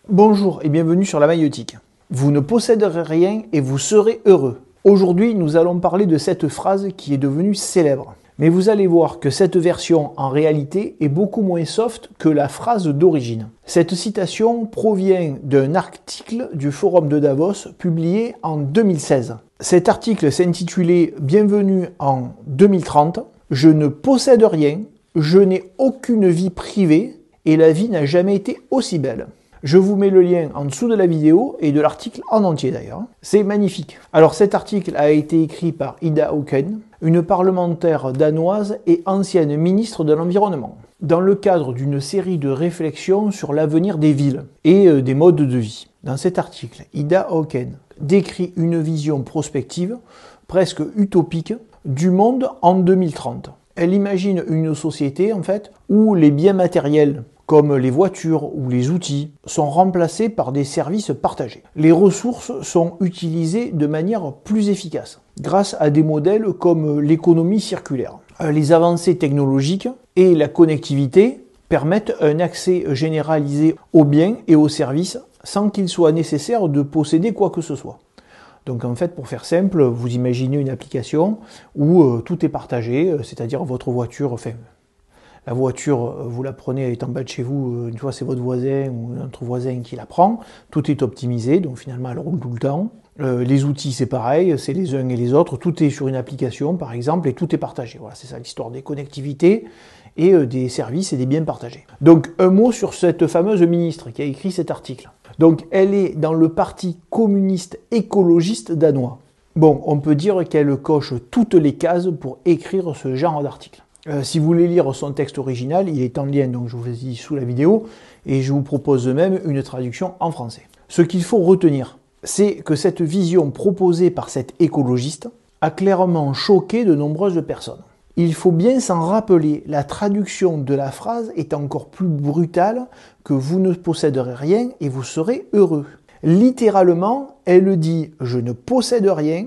Bonjour et bienvenue sur la maïeutique. Vous ne posséderez rien et vous serez heureux. Aujourd'hui, nous allons parler de cette phrase qui est devenue célèbre. Mais vous allez voir que cette version, en réalité, est beaucoup moins soft que la phrase d'origine. Cette citation provient d'un article du Forum de Davos publié en 2016. Cet article s'intitulait « Bienvenue en 2030 ». Je ne possède rien, je n'ai aucune vie privée et la vie n'a jamais été aussi belle. Je vous mets le lien en dessous de la vidéo et de l'article en entier d'ailleurs. C'est magnifique. Alors cet article a été écrit par Ida Auken, une parlementaire danoise et ancienne ministre de l'Environnement, dans le cadre d'une série de réflexions sur l'avenir des villes et des modes de vie. Dans cet article, Ida Auken décrit une vision prospective, presque utopique, du monde en 2030. Elle imagine une société en fait où les biens matériels comme les voitures ou les outils, sont remplacés par des services partagés. Les ressources sont utilisées de manière plus efficace, grâce à des modèles comme l'économie circulaire. Les avancées technologiques et la connectivité permettent un accès généralisé aux biens et aux services sans qu'il soit nécessaire de posséder quoi que ce soit. Donc en fait, pour faire simple, vous imaginez une application où tout est partagé, c'est-à-dire votre voiture, la voiture, vous la prenez, elle est en bas de chez vous, une fois c'est votre voisin ou un autre voisin qui la prend, tout est optimisé, donc finalement elle roule tout le temps. Les outils c'est pareil, c'est les uns et les autres, tout est sur une application par exemple et tout est partagé. Voilà, c'est ça l'histoire des connectivités et des services et des biens partagés. Donc un mot sur cette fameuse ministre qui a écrit cet article. Donc elle est dans le parti communiste écologiste danois. Bon, on peut dire qu'elle coche toutes les cases pour écrire ce genre d'article. Si vous voulez lire son texte original, il est en lien, donc je vous ai dit sous la vidéo, et je vous propose même une traduction en français. Ce qu'il faut retenir, c'est que cette vision proposée par cet écologiste a clairement choqué de nombreuses personnes. Il faut bien s'en rappeler, la traduction de la phrase est encore plus brutale que « vous ne posséderez rien et vous serez heureux ». Littéralement, elle dit « je ne possède rien,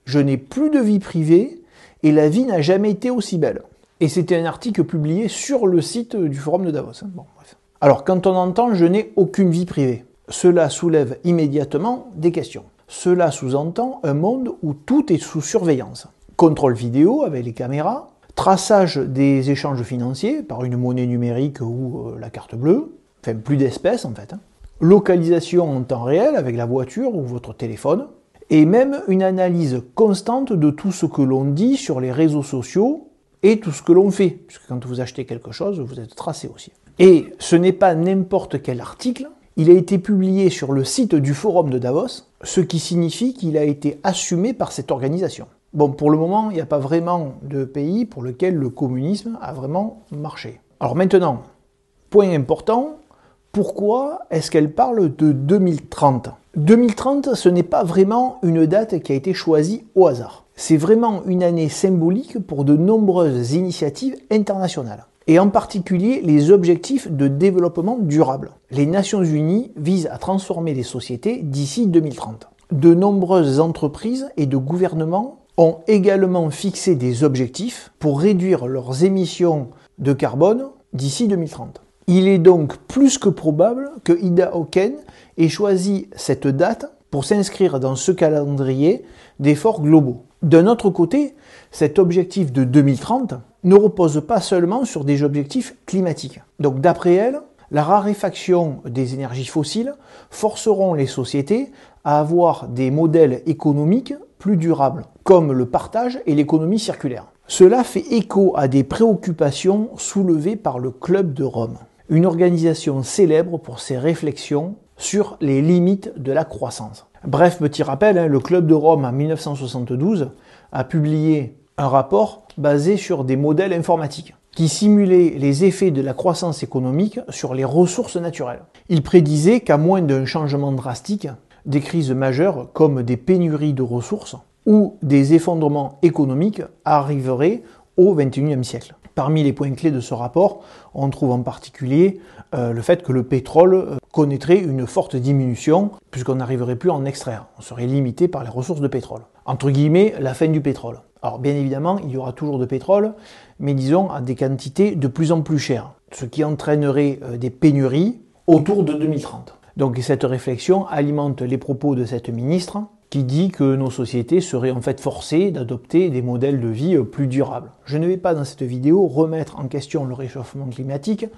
je n'ai plus de vie privée et la vie n'a jamais été aussi belle ». Et c'était un article publié sur le site du Forum de Davos. Bon, bref. Alors, quand on entend « je n'ai aucune vie privée », cela soulève immédiatement des questions. Cela sous-entend un monde où tout est sous surveillance. Contrôle vidéo avec les caméras, traçage des échanges financiers par une monnaie numérique ou la carte bleue, enfin plus d'espèces en fait, localisation en temps réel avec la voiture ou votre téléphone, et même une analyse constante de tout ce que l'on dit sur les réseaux sociaux et tout ce que l'on fait, puisque quand vous achetez quelque chose, vous êtes tracé aussi. Et ce n'est pas n'importe quel article, il a été publié sur le site du Forum de Davos, ce qui signifie qu'il a été assumé par cette organisation. Bon, pour le moment, il n'y a pas vraiment de pays pour lequel le communisme a vraiment marché. Alors maintenant, point important, pourquoi est-ce qu'elle parle de 2030 ? 2030, ce n'est pas vraiment une date qui a été choisie au hasard. C'est vraiment une année symbolique pour de nombreuses initiatives internationales, et en particulier les objectifs de développement durable. Les Nations Unies visent à transformer les sociétés d'ici 2030. De nombreuses entreprises et de gouvernements ont également fixé des objectifs pour réduire leurs émissions de carbone d'ici 2030. Il est donc plus que probable que Ida Auken ait choisi cette date pour s'inscrire dans ce calendrier d'efforts globaux. D'un autre côté, cet objectif de 2030 ne repose pas seulement sur des objectifs climatiques. Donc d'après elle, la raréfaction des énergies fossiles forceront les sociétés à avoir des modèles économiques plus durables, comme le partage et l'économie circulaire. Cela fait écho à des préoccupations soulevées par le Club de Rome, une organisation célèbre pour ses réflexions sur les limites de la croissance. Bref, petit rappel, le Club de Rome en 1972 a publié un rapport basé sur des modèles informatiques qui simulaient les effets de la croissance économique sur les ressources naturelles. Il prédisait qu'à moins d'un changement drastique, des crises majeures comme des pénuries de ressources ou des effondrements économiques arriveraient au XXIe siècle. Parmi les points clés de ce rapport, on trouve en particulier le fait que le pétrole connaîtrait une forte diminution puisqu'on n'arriverait plus à en extraire. On serait limité par les ressources de pétrole. Entre guillemets, la fin du pétrole. Alors bien évidemment, il y aura toujours de pétrole, mais disons à des quantités de plus en plus chères, ce qui entraînerait des pénuries autour de 2030. Donc cette réflexion alimente les propos de cette ministre qui dit que nos sociétés seraient en fait forcées d'adopter des modèles de vie plus durables. Je ne vais pas dans cette vidéo remettre en question le réchauffement climatique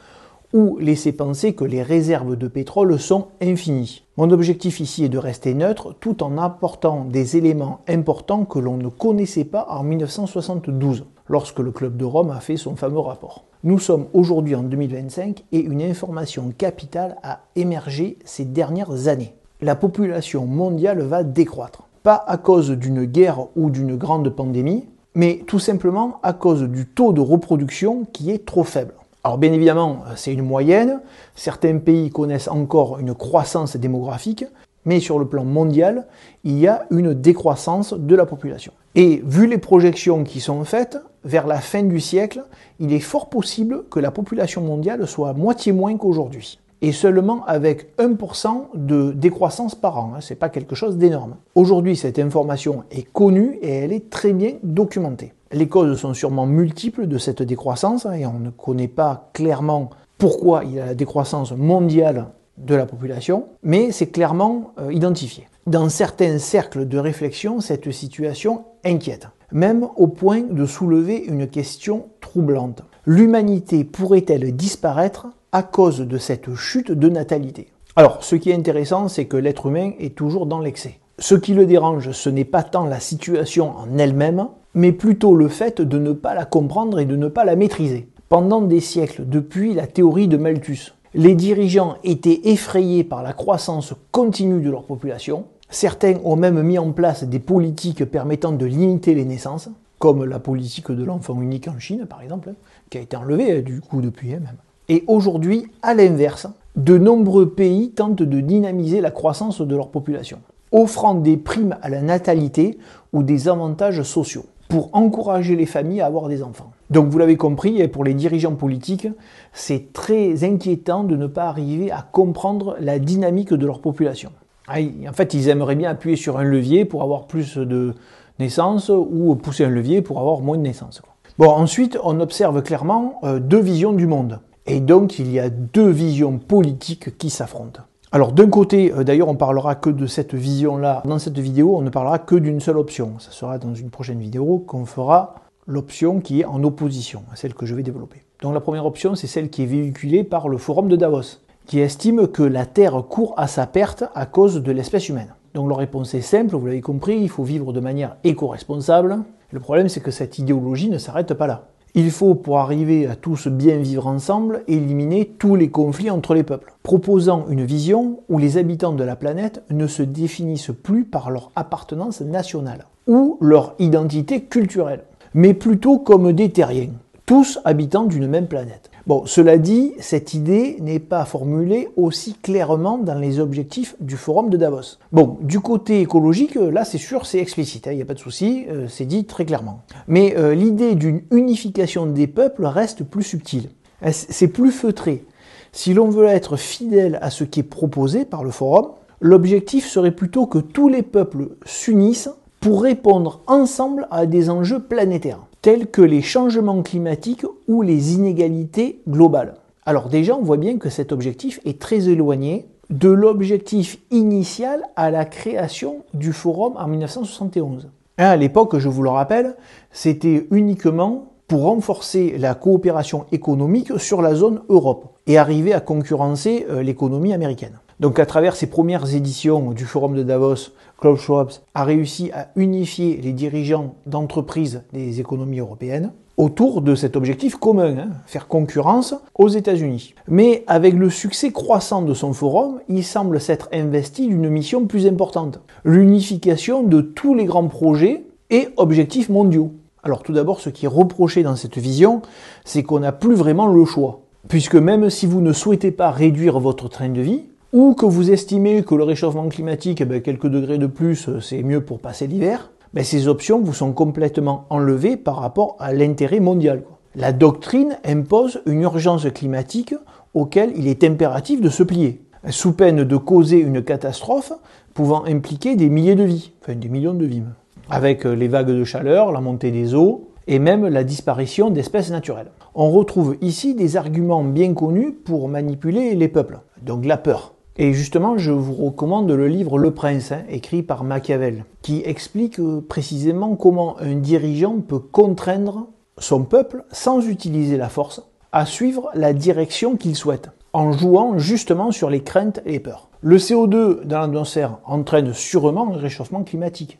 ou laisser penser que les réserves de pétrole sont infinies. Mon objectif ici est de rester neutre tout en apportant des éléments importants que l'on ne connaissait pas en 1972, lorsque le Club de Rome a fait son fameux rapport. Nous sommes aujourd'hui en 2025 et une information capitale a émergé ces dernières années. La population mondiale va décroître. Pas à cause d'une guerre ou d'une grande pandémie, mais tout simplement à cause du taux de reproduction qui est trop faible. Alors bien évidemment, c'est une moyenne, certains pays connaissent encore une croissance démographique, mais sur le plan mondial, il y a une décroissance de la population. Et vu les projections qui sont faites, vers la fin du siècle, il est fort possible que la population mondiale soit à moitié moins qu'aujourd'hui. Et seulement avec 1% de décroissance par an, c'est pas quelque chose d'énorme. Aujourd'hui, cette information est connue et elle est très bien documentée. Les causes sont sûrement multiples de cette décroissance et on ne connaît pas clairement pourquoi il y a la décroissance mondiale de la population, mais c'est clairement identifié. Dans certains cercles de réflexion, cette situation inquiète, même au point de soulever une question troublante. L'humanité pourrait-elle disparaître à cause de cette chute de natalité? Alors, ce qui est intéressant, c'est que l'être humain est toujours dans l'excès. Ce qui le dérange, ce n'est pas tant la situation en elle-même, mais plutôt le fait de ne pas la comprendre et de ne pas la maîtriser. Pendant des siècles, depuis la théorie de Malthus, les dirigeants étaient effrayés par la croissance continue de leur population. Certains ont même mis en place des politiques permettant de limiter les naissances, comme la politique de l'enfant unique en Chine, par exemple, qui a été enlevée du coup depuis même. Et aujourd'hui, à l'inverse, de nombreux pays tentent de dynamiser la croissance de leur population, offrant des primes à la natalité ou des avantages sociaux pour encourager les familles à avoir des enfants. Donc vous l'avez compris, pour les dirigeants politiques, c'est très inquiétant de ne pas arriver à comprendre la dynamique de leur population. En fait, ils aimeraient bien appuyer sur un levier pour avoir plus de naissances ou pousser un levier pour avoir moins de naissances. Bon, ensuite, on observe clairement deux visions du monde. Et donc, il y a deux visions politiques qui s'affrontent. Alors, d'un côté, d'ailleurs, on parlera que de cette vision-là. Dans cette vidéo, on ne parlera que d'une seule option. Ça sera dans une prochaine vidéo qu'on fera l'option qui est en opposition à celle que je vais développer. Donc, la première option, c'est celle qui est véhiculée par le Forum de Davos, qui estime que la Terre court à sa perte à cause de l'espèce humaine. Donc, leur réponse est simple, vous l'avez compris, il faut vivre de manière éco-responsable. Le problème, c'est que cette idéologie ne s'arrête pas là. Il faut, pour arriver à tous bien vivre ensemble, éliminer tous les conflits entre les peuples, proposant une vision où les habitants de la planète ne se définissent plus par leur appartenance nationale ou leur identité culturelle, mais plutôt comme des terriens, tous habitants d'une même planète. Bon, cela dit, cette idée n'est pas formulée aussi clairement dans les objectifs du Forum de Davos. Bon, du côté écologique, là c'est sûr, c'est explicite, il n'y a pas de souci, c'est dit très clairement. Mais l'idée d'une unification des peuples reste plus subtile, c'est plus feutré. Si l'on veut être fidèle à ce qui est proposé par le Forum, l'objectif serait plutôt que tous les peuples s'unissent pour répondre ensemble à des enjeux planétaires, tels que les changements climatiques ou les inégalités globales. Alors déjà, on voit bien que cet objectif est très éloigné de l'objectif initial à la création du Forum en 1971. À l'époque, je vous le rappelle, c'était uniquement pour renforcer la coopération économique sur la zone Europe et arriver à concurrencer l'économie américaine. Donc à travers ces premières éditions du Forum de Davos, Klaus Schwab a réussi à unifier les dirigeants d'entreprises des économies européennes autour de cet objectif commun, faire concurrence aux États-Unis. Mais avec le succès croissant de son forum, il semble s'être investi d'une mission plus importante, l'unification de tous les grands projets et objectifs mondiaux. Alors tout d'abord, ce qui est reproché dans cette vision, c'est qu'on n'a plus vraiment le choix. Puisque même si vous ne souhaitez pas réduire votre train de vie, ou que vous estimez que le réchauffement climatique, quelques degrés de plus, c'est mieux pour passer l'hiver, ces options vous sont complètement enlevées par rapport à l'intérêt mondial. La doctrine impose une urgence climatique auquel il est impératif de se plier, sous peine de causer une catastrophe pouvant impliquer des milliers de vies, enfin des millions de vies, avec les vagues de chaleur, la montée des eaux, et même la disparition d'espèces naturelles. On retrouve ici des arguments bien connus pour manipuler les peuples, donc la peur. Et justement, je vous recommande le livre Le Prince, écrit par Machiavel, qui explique précisément comment un dirigeant peut contraindre son peuple, sans utiliser la force, à suivre la direction qu'il souhaite, en jouant justement sur les craintes et les peurs. Le CO2 dans l'atmosphère entraîne sûrement un réchauffement climatique.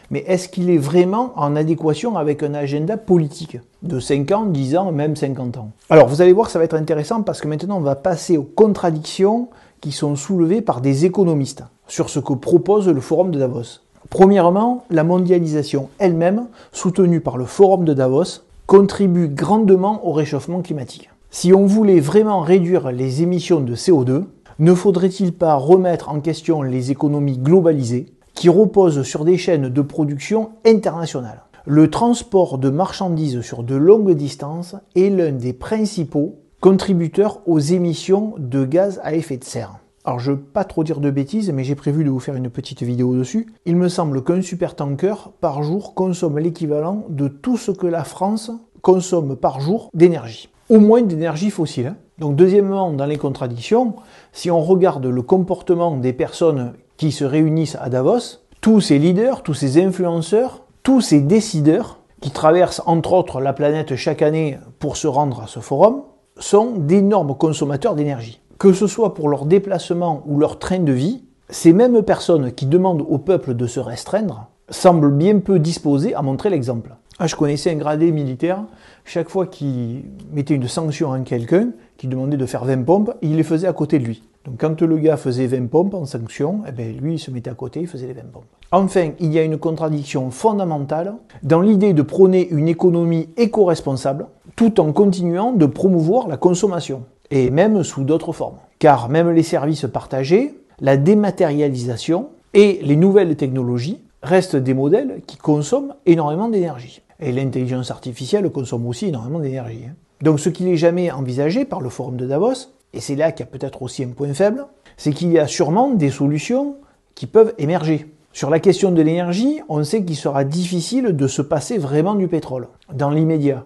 Mais est-ce qu'il est vraiment en adéquation avec un agenda politique de 5 ans, 10 ans, même 50 ans? Alors vous allez voir que ça va être intéressant parce que maintenant on va passer aux contradictions qui sont soulevées par des économistes sur ce que propose le Forum de Davos. Premièrement, la mondialisation elle-même, soutenue par le Forum de Davos, contribue grandement au réchauffement climatique. Si on voulait vraiment réduire les émissions de CO2, ne faudrait-il pas remettre en question les économies globalisées qui reposent sur des chaînes de production internationales? Le transport de marchandises sur de longues distances est l'un des principaux contributeurs aux émissions de gaz à effet de serre. Alors je ne veux pas trop dire de bêtises, mais j'ai prévu de vous faire une petite vidéo dessus. Il me semble qu'un supertanker par jour consomme l'équivalent de tout ce que la France consomme par jour d'énergie. Au moins d'énergie fossile. Donc deuxièmement, dans les contradictions, si on regarde le comportement des personnes qui se réunissent à Davos, tous ces leaders, tous ces influenceurs, tous ces décideurs qui traversent entre autres la planète chaque année pour se rendre à ce forum, sont d'énormes consommateurs d'énergie. Que ce soit pour leur déplacement ou leur train de vie, ces mêmes personnes qui demandent au peuple de se restreindre semblent bien peu disposées à montrer l'exemple. Je connaissais un gradé militaire, chaque fois qu'il mettait une sanction à quelqu'un, qui demandait de faire 20 pompes, il les faisait à côté de lui. Donc quand le gars faisait 20 pompes en sanction, lui il se mettait à côté, il faisait les 20 pompes. Enfin, il y a une contradiction fondamentale dans l'idée de prôner une économie éco-responsable, tout en continuant de promouvoir la consommation, et même sous d'autres formes. Car même les services partagés, la dématérialisation et les nouvelles technologies restent des modèles qui consomment énormément d'énergie. Et l'intelligence artificielle consomme aussi énormément d'énergie. Donc ce qui n'est jamais envisagé par le Forum de Davos, et c'est là qu'il y a peut-être aussi un point faible, c'est qu'il y a sûrement des solutions qui peuvent émerger. Sur la question de l'énergie, on sait qu'il sera difficile de se passer vraiment du pétrole, dans l'immédiat.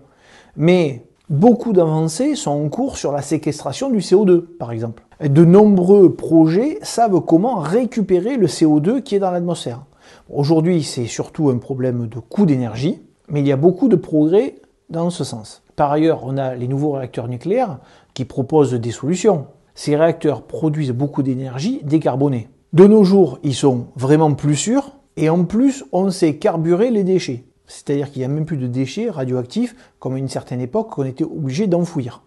Mais beaucoup d'avancées sont en cours sur la séquestration du CO2, par exemple. De nombreux projets savent comment récupérer le CO2 qui est dans l'atmosphère. Aujourd'hui, c'est surtout un problème de coût d'énergie, mais il y a beaucoup de progrès dans ce sens. Par ailleurs, on a les nouveaux réacteurs nucléaires qui proposent des solutions. Ces réacteurs produisent beaucoup d'énergie décarbonée. De nos jours, ils sont vraiment plus sûrs, et en plus, on sait carburer les déchets. C'est-à-dire qu'il n'y a même plus de déchets radioactifs, comme à une certaine époque qu'on était obligé d'enfouir.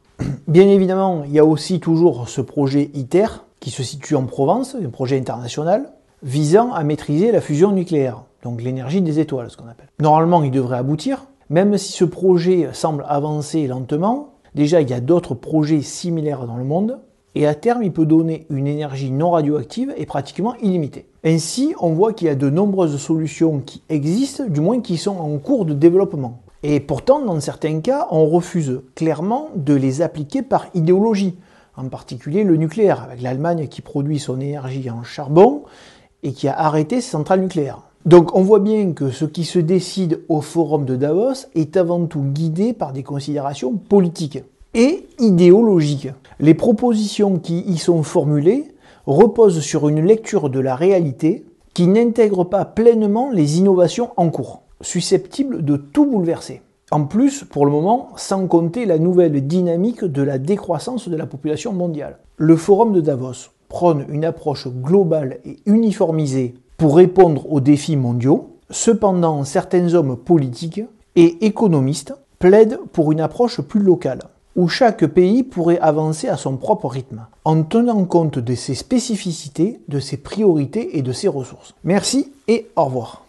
Bien évidemment, il y a aussi toujours ce projet ITER, qui se situe en Provence, un projet international, visant à maîtriser la fusion nucléaire, donc l'énergie des étoiles, ce qu'on appelle. Normalement, il devrait aboutir, même si ce projet semble avancer lentement. Déjà, il y a d'autres projets similaires dans le monde, et à terme, il peut donner une énergie non radioactive et pratiquement illimitée. Ainsi, on voit qu'il y a de nombreuses solutions qui existent, du moins qui sont en cours de développement. Et pourtant, dans certains cas, on refuse clairement de les appliquer par idéologie, en particulier le nucléaire, avec l'Allemagne qui produit son énergie en charbon et qui a arrêté ses centrales nucléaires. Donc on voit bien que ce qui se décide au Forum de Davos est avant tout guidé par des considérations politiques et idéologiques. Les propositions qui y sont formulées reposent sur une lecture de la réalité qui n'intègre pas pleinement les innovations en cours, susceptibles de tout bouleverser. En plus, pour le moment, sans compter la nouvelle dynamique de la décroissance de la population mondiale. Le Forum de Davos prône une approche globale et uniformisée pour répondre aux défis mondiaux. Cependant, certains hommes politiques et économistes plaident pour une approche plus locale, où chaque pays pourrait avancer à son propre rythme, en tenant compte de ses spécificités, de ses priorités et de ses ressources. Merci et au revoir.